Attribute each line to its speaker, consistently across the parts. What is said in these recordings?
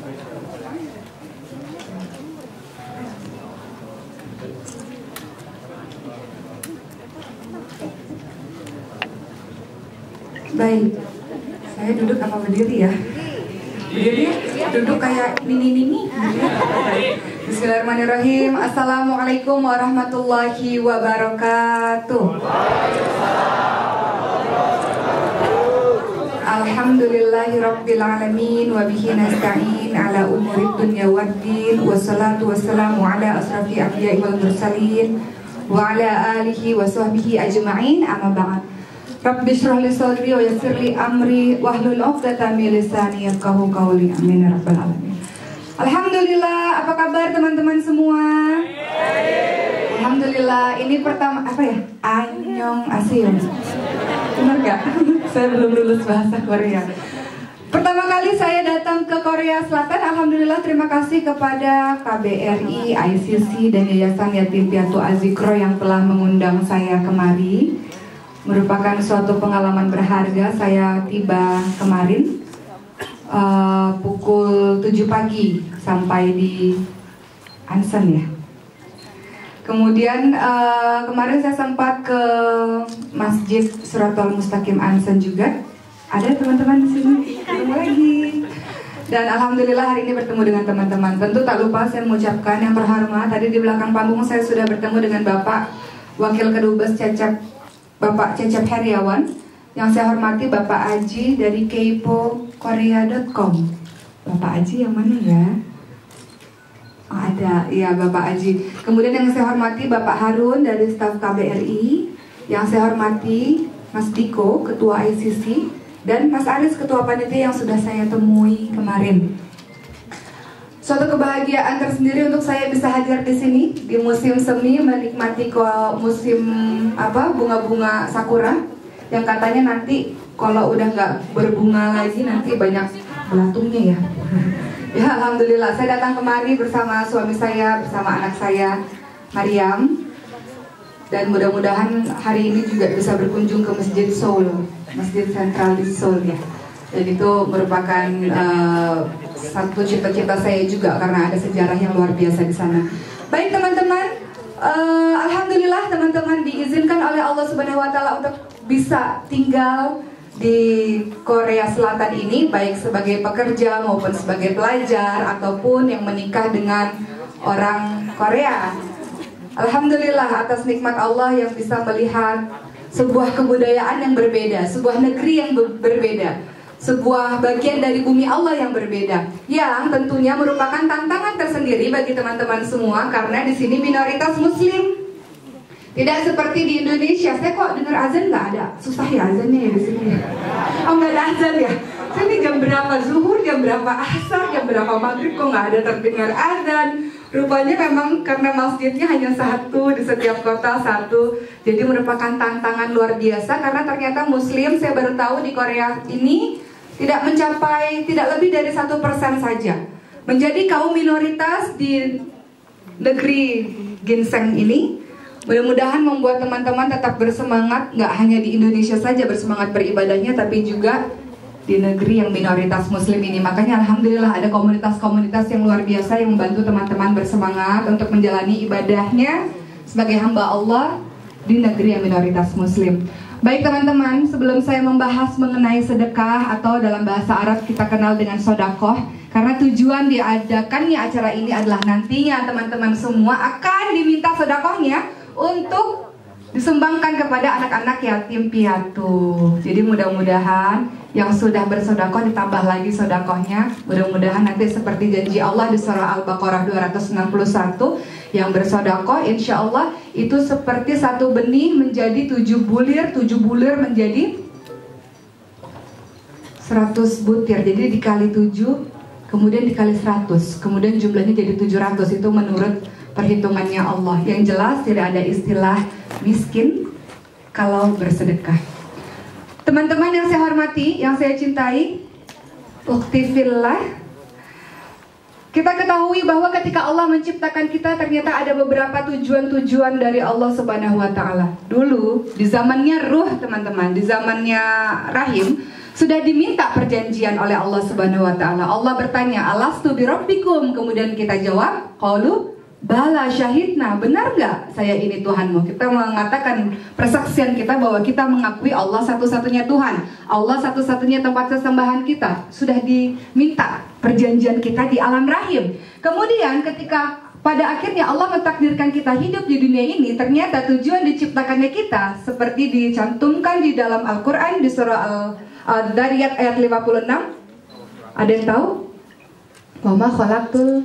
Speaker 1: Baik, saya duduk apa berdiri ya? Berdiri, duduk kayak nini-nini. Bismillahirrahmanirrahim. Assalamualaikum warahmatullahi wabarakatuh. Alhamdulillahirabbil alamin wa bihi nasta'in ala umurid dunya waddin wassalatu wassalamu ala asrafi anbiya'i wal mursalin wa ala alihi wa sahbihi ajma'in, amma ba'd. Rabbi shrah li sadri wa yassir li amri wahlul 'uqdatam min lisani yafqahu qawli. Amin ya rabbal alamin. Alhamdulillah, apa kabar teman-teman semua? Alhamdulillah, ini pertama apa ya? Annyeonghaseyo. Benar gak? Saya belum lulus bahasa Korea. Pertama kali saya datang ke Korea Selatan. Alhamdulillah, terima kasih kepada KBRI, ICC, dan Yayasan Yatim Piatu Azikro yang telah mengundang saya kemari. Merupakan suatu pengalaman berharga. Saya tiba kemarin pukul 7 pagi sampai di Ansan ya. Kemudian kemarin saya sempat ke Masjid Shirathul Mustaqim Ansan juga. Ada teman-teman di sini, ketemu lagi. Dan alhamdulillah hari ini bertemu dengan teman-teman. Tentu tak lupa saya mengucapkan yang terhormat. Tadi di belakang panggung saya sudah bertemu dengan Bapak Wakil Kedubes Bapak Cecep Heriawan. Yang saya hormati Bapak Aji dari keipokorea.com. Bapak Aji yang mana ya? Oh, ada, iya Bapak Aji. Kemudian yang saya hormati Bapak Harun dari staf KBRI. Yang saya hormati Mas Diko, Ketua ICC, dan Mas Aris, Ketua Panitia yang sudah saya temui kemarin. Suatu kebahagiaan tersendiri untuk saya bisa hadir di sini di musim semi, menikmati musim bunga-bunga sakura yang katanya nanti kalau udah nggak berbunga lagi nanti banyak belatungnya ya. Ya alhamdulillah, saya datang kemari bersama suami saya, bersama anak saya Mariam, dan mudah-mudahan hari ini juga bisa berkunjung ke Masjid Seoul, Masjid Sentral di Seoul ya. Dan itu merupakan satu cita-cita saya juga karena ada sejarah yang luar biasa di sana. Baik teman-teman, alhamdulillah teman-teman diizinkan oleh Allah Subhanahu wa taala untuk bisa tinggal di Korea Selatan ini, baik sebagai pekerja maupun sebagai pelajar ataupun yang menikah dengan orang Korea. Alhamdulillah atas nikmat Allah yang bisa melihat sebuah kebudayaan yang berbeda, sebuah negeri yang berbeda, sebuah bagian dari bumi Allah yang berbeda, yang tentunya merupakan tantangan tersendiri bagi teman-teman semua karena di sini minoritas Muslim. Tidak seperti di Indonesia. Saya kok dengar azan nggak ada, susah ya azannya ya di sini. Oh nggak ada azan ya? Ini jam berapa zuhur, jam berapa asar, jam berapa maghrib kok nggak ada terdengar azan? Rupanya memang karena masjidnya hanya satu di setiap kota satu. Jadi merupakan tantangan luar biasa karena ternyata Muslim saya baru tahu di Korea ini tidak mencapai, tidak lebih dari 1% saja menjadi kaum minoritas di negeri ginseng ini. Mudah-mudahan membuat teman-teman tetap bersemangat, nggak hanya di Indonesia saja bersemangat beribadahnya, tapi juga di negeri yang minoritas Muslim ini. Makanya alhamdulillah ada komunitas-komunitas yang luar biasa yang membantu teman-teman bersemangat untuk menjalani ibadahnya sebagai hamba Allah di negeri yang minoritas Muslim. Baik teman-teman, sebelum saya membahas mengenai sedekah atau dalam bahasa Arab kita kenal dengan sodakoh, karena tujuan diadakannya acara ini adalah nantinya teman-teman semua akan diminta sodakohnya untuk disumbangkan kepada anak-anak yatim piatu. Jadi mudah-mudahan yang sudah bersodakoh ditambah lagi sodakohnya. Mudah-mudahan nanti seperti janji Allah di surah Al-Baqarah 261, yang bersodakoh insya Allah itu seperti satu benih menjadi 7 bulir menjadi 100 butir. Jadi dikali 7, kemudian dikali 100, kemudian jumlahnya jadi 700. Itu menurut perhitungannya Allah. Yang jelas tidak ada istilah miskin kalau bersedekah. Teman-teman yang saya hormati, yang saya cintai, ukhti fillah, kita ketahui bahwa ketika Allah menciptakan kita ternyata ada beberapa tujuan-tujuan dari Allah Subhanahu wa taala. Dulu di zamannya ruh teman-teman, di zamannya rahim, Sudah diminta perjanjian oleh Allah Subhanahu wa taala. Allah bertanya, "Alastu birabbikum?" Kemudian kita jawab, qalu bala syahidna. Benar nggak saya ini Tuhanmu? Kita mengatakan persaksian kita bahwa kita mengakui Allah satu-satunya Tuhan, Allah satu-satunya tempat sesembahan kita. Sudah diminta perjanjian kita di alam rahim. Kemudian ketika pada akhirnya Allah mentakdirkan kita hidup di dunia ini, ternyata tujuan diciptakannya kita seperti dicantumkan di dalam Al-Quran di surah Al-Dariyat ayat 56. Ada yang tahu? Wa ma khalaqtul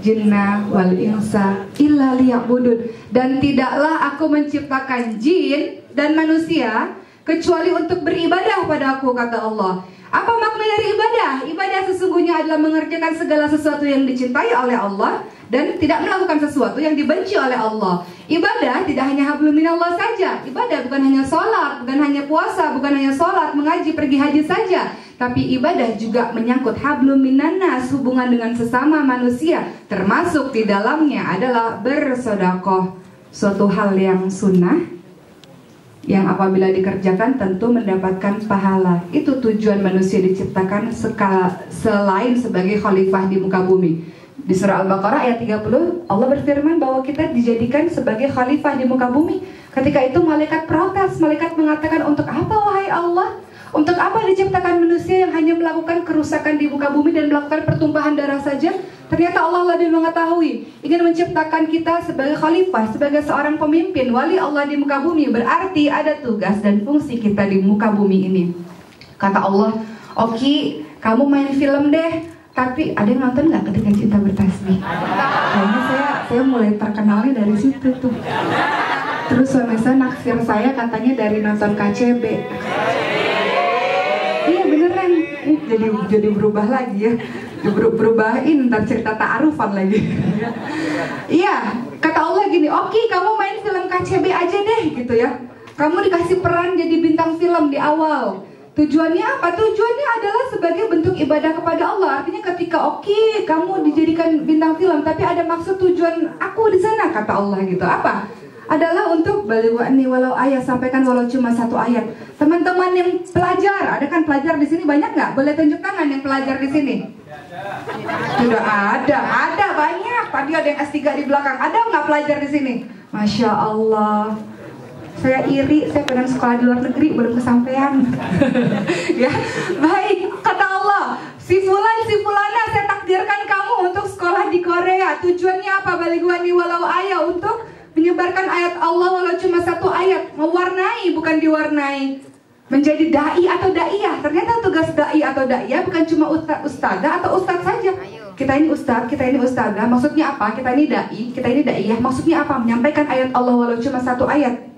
Speaker 1: jinna wal insa illa liya'budun. Dan tidaklah aku menciptakan jin dan manusia kecuali untuk beribadah pada aku, kata Allah. Apa makna dari ibadah? Ibadah sesungguhnya adalah mengerjakan segala sesuatu yang dicintai oleh Allah dan tidak melakukan sesuatu yang dibenci oleh Allah. Ibadah tidak hanya hablum minallah saja. Ibadah bukan hanya sholat, bukan hanya puasa, bukan hanya sholat, mengaji, pergi haji saja. Tapi ibadah juga menyangkut hablum minannas, hubungan dengan sesama manusia. Termasuk di dalamnya adalah bersedekah, suatu hal yang sunnah, yang apabila dikerjakan tentu mendapatkan pahala. Itu tujuan manusia diciptakan selain sebagai khalifah di muka bumi. Di surah Al-Baqarah ayat 30 Allah berfirman bahwa kita dijadikan sebagai khalifah di muka bumi. Ketika itu malaikat protes, malaikat mengatakan, untuk apa wahai Allah? Untuk apa diciptakan manusia yang hanya melakukan kerusakan di muka bumi dan melakukan pertumpahan darah saja? Ternyata Allah lebih mengetahui, ingin menciptakan kita sebagai khalifah, sebagai seorang pemimpin, wali Allah di muka bumi. Berarti ada tugas dan fungsi kita di muka bumi ini. Kata Allah, "Oke, kamu main film deh, tapi ada yang nonton nggak Ketika Cinta Bertasbih?" Kayaknya saya mulai terkenalnya dari situ tuh. Terus suami saya naksir saya katanya dari nonton KCB. Iya beneran, jadi berubah lagi ya. Berubahin ntar cerita ta'arufan lagi. Iya, kata Allah gini, "Oke, kamu main film KCB aja deh," gitu ya. Kamu dikasih peran jadi bintang film di awal. Tujuannya apa? Tujuannya adalah sebagai bentuk ibadah kepada Allah. Artinya ketika oke, kamu dijadikan bintang film, tapi ada maksud tujuan aku di sana, kata Allah gitu. Apa? Adalah untuk balighni walau ayat, sampaikan walau cuma satu ayat. Teman-teman yang pelajar, ada kan pelajar di sini banyak nggak? Boleh tunjuk tangan yang pelajar di sini. Sudah ada banyak. Tadi ada yang S3 di belakang. Ada nggak pelajar di sini? Masya Allah. Saya iri, saya pengen sekolah di luar negeri, belum kesampaian. Ya, baik. Kata Allah, si fulana, saya takdirkan kamu untuk sekolah di Korea. Tujuannya apa? Balighni walau ayat, untuk menyebarkan ayat Allah walau cuma satu ayat. Mewarnai, bukan diwarnai. Menjadi da'i atau da'iyah. Ternyata tugas da'i atau da'iyah bukan cuma ustadzah atau ustadz saja. Kita ini ustadz, kita ini ustadzah. Maksudnya apa? Kita ini da'i, kita ini da'iyah. Maksudnya apa? Menyampaikan ayat Allah walau cuma satu ayat.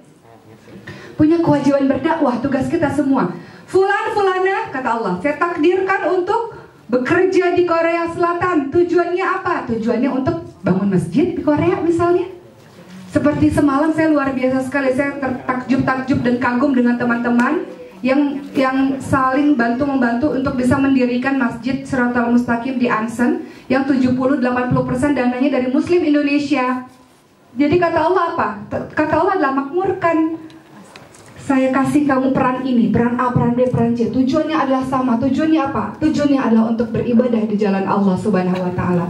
Speaker 1: Punya kewajiban berdakwah, tugas kita semua. Fulana, kata Allah, saya takdirkan untuk bekerja di Korea Selatan. Tujuannya apa? Tujuannya untuk bangun masjid di Korea misalnya. Seperti semalam saya luar biasa sekali, saya takjub dan kagum dengan teman-teman yang saling bantu-membantu untuk bisa mendirikan Masjid Siratal Mustaqim di Ansan yang 70-80% dananya dari Muslim Indonesia. Jadi kata Allah apa? Kata Allah adalah makmurkan. Saya kasih kamu peran ini, peran A, peran B, peran C. Tujuannya adalah sama. Tujuannya apa? Tujuannya adalah untuk beribadah di jalan Allah Subhanahu wa taala.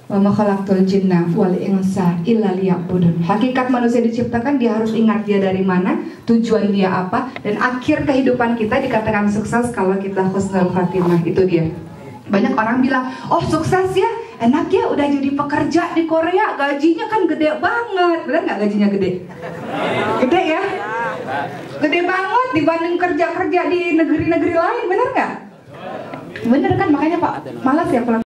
Speaker 1: Wa ma khalaqtul jinna wal insa illa liya'budun. Hakikat manusia diciptakan, dia harus ingat dia dari mana, tujuan dia apa, dan akhir kehidupan kita dikatakan sukses kalau kita husnul khatimah. Itu dia. Banyak orang bilang, "Oh, sukses ya, enak ya udah jadi pekerja di Korea, gajinya kan gede banget." Benar nggak gajinya gede? Gede ya? Gede banget dibanding kerja-kerja di negeri-negeri lain, benar nggak? Bener kan, makanya Pak malas ya pulang.